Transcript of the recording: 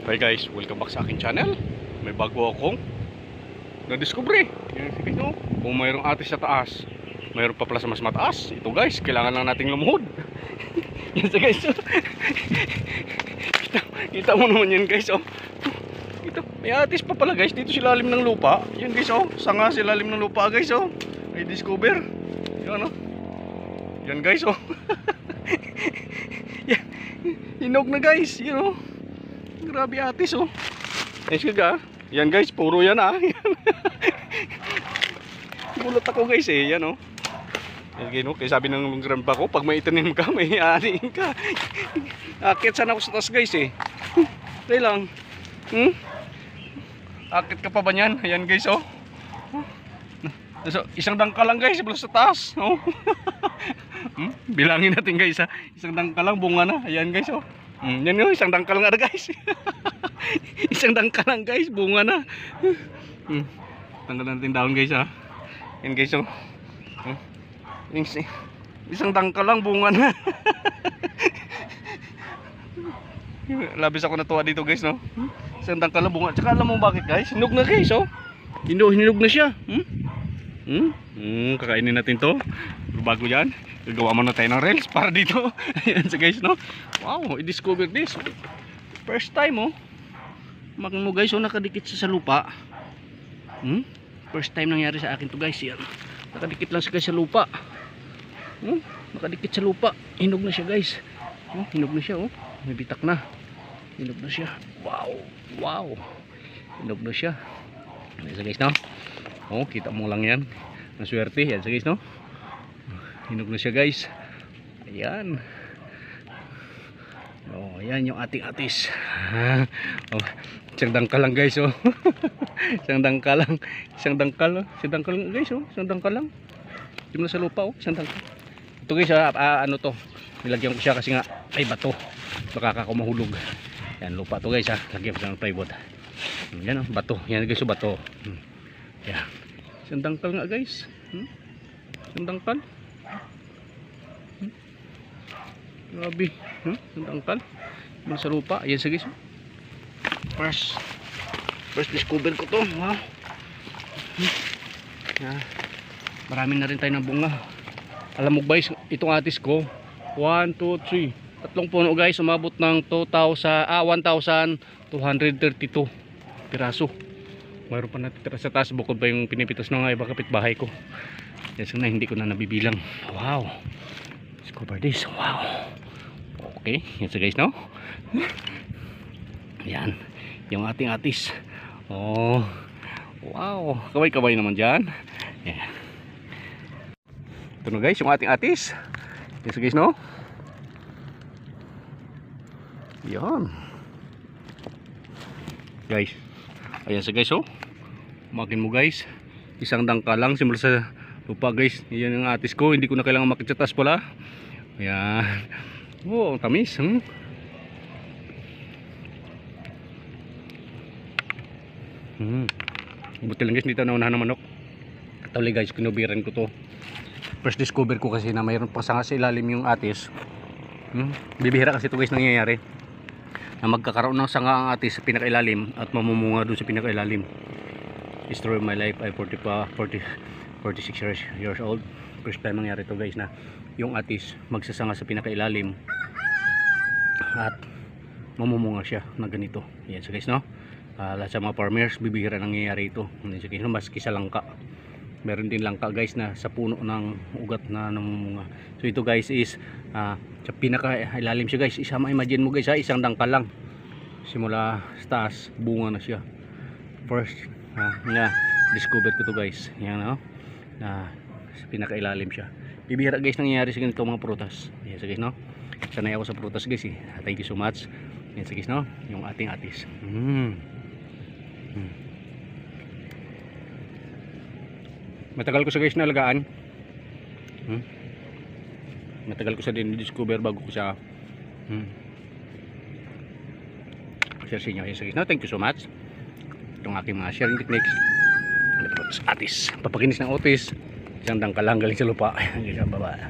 Hi guys, welcome back sa aking channel. May bago akong na-discovery. Yan, sige nyo. Kung mayroong atis sa taas, mayroon pa pala sa mas mataas. Ito guys, kailangan lang nating lumuhod. Yan sa guys. Kita mo naman yan guys. Oh. Ito, may atis pa pala guys. Dito sa lalim ng lupa. Yan guys oh. Sanga sa lalim ng lupa guys oh. May discover. Yan oh. Yan guys oh. Yan. Hinog na guys. Yan oh. Grabe atis oh. Nice ka. Yan guys, puro yan ah. Gulat ako guys eh, yan oh. Yan, kaya sabi ng grandpa ko, pag may itanim ka, may aaniin ka. Akit sana ako sa taas guys eh. Tayo lang. Akit ka pa ba niyan? Ayan guys oh. So, isang dangkal lang guys, plus sa taas oh. Bilangin natin guys ha. Isang dangkal lang, bunga na. Ayan guys oh. Yan yun, isang dangkal nga na guys. Isang dangkal lang guys, bunga na. Tanggal natin daon guys ha. Yan guys oh. Isang dangkal lang, bunga na. Labis ako natuwa dito guys no. Isang dangkal lang, bunga. Tsaka alam mo bakit guys? Hinog na guys oh. Hinog na siya. Kakainin natin to. Bago yan, gagawa muna tayo ng rails para dito. Ayan so guys no. Wow, i-discover this. First time oh. Makin mo guys oh, nakadikit sa lupa. First time nangyari sa akin to guys. Yan. Nakadikit lang siya sa lupa. Nakadikit sa lupa. Hinog na siya guys. Hinog na siya oh. May bitak na. Hinog na siya. Wow. Wow. Hinog na siya. Ayan so guys no. Oh, kita mo lang yan. Maswerte yan so guys no. Hinog na siya guys. Ayan. Oh, ayan yung ating atis. Oh, isang dangkal lang guys oh. Isang dangkal lang. Isang dangkal lang guys oh. Isang dangkal lang. Di mo na sa lupa oh. Isang dangkal. Ito guys ano to. Nilagyan ko siya kasi nga ay bato. Baka ako mahulog. Yan lupa to guys ha. Lagyan ko siya ng plywood. Yan oh, bato. Yan guys oh, bato. Yan. Isang dangkal nga guys. Isang dangkal. Grabe, ang tangkal sa lupa. Ayan sa guys first discover ko to. Wow. Marami na rin tayo ng bunga. Alam mo guys, itong atis ko 1, 2, 3 tatlong puno guys, umabot ng 1,232 piraso. Mayroon pa natitira sa taas bukod pa yung pinipitos ng iba kapitbahay ko. Yes, na hindi ko na nabibilang. Wow, discover this. Wow. Okay, yan so guys no. Yan, yung ating atis. Oh, wow, kaway-kaway naman dyan. Yan. Ito na guys, yung ating atis. Yan so guys no. Yan guys. Ayan so guys oh. Makin mo guys. Isang dangkal lang simula sa lupa guys. Yan yung atis ko. Hindi ko na kailangan makit sa taas pala. Ayan. Oh, tamis. Buti lang guys, dito naunahan ng manok. Katuli guys, kinubiran ko to. First discover ko kasi na mayroon pa sanga sa ilalim yung atis. Bibihira kasi ito guys nangyayari. Na magkakaroon ng sanga ang atis sa pinakailalim at mamumunga doon sa pinakailalim. Story of my life, I 46 years old. First time nangyari to guys na yung atis magsasanga sa pinakailalim at mamumunga siya na ganito. Yan so guys no. Lahat sa mga farmers bibihira nangyayari ito. Yan so guys no, maski sa langka. Meron din langka guys na sa puno ng ugat na namumunga. So ito guys is sa pinakailalim siya guys. Imagine mo guys ha, isang dangkal lang. Simula sa taas, bunga na siya. First discover ko to guys. Yan no. Sa pinakailalim siya. Bibihira guys nangyayari sa ganito mga prutas. Yan so guys no. Sanay ako sa prutas guys eh. Thank you so much. Yan so guys no, yung ating atis. Matagal ko sa guys na alagaan. Matagal ko sa din discover bago ko siya share sa inyo. Yan so guys no, thank you so much. Itong aking mga sharing techniques. Atis, papakinis ng otis. Isang dangkal lang galing sa lupa. Bye bye.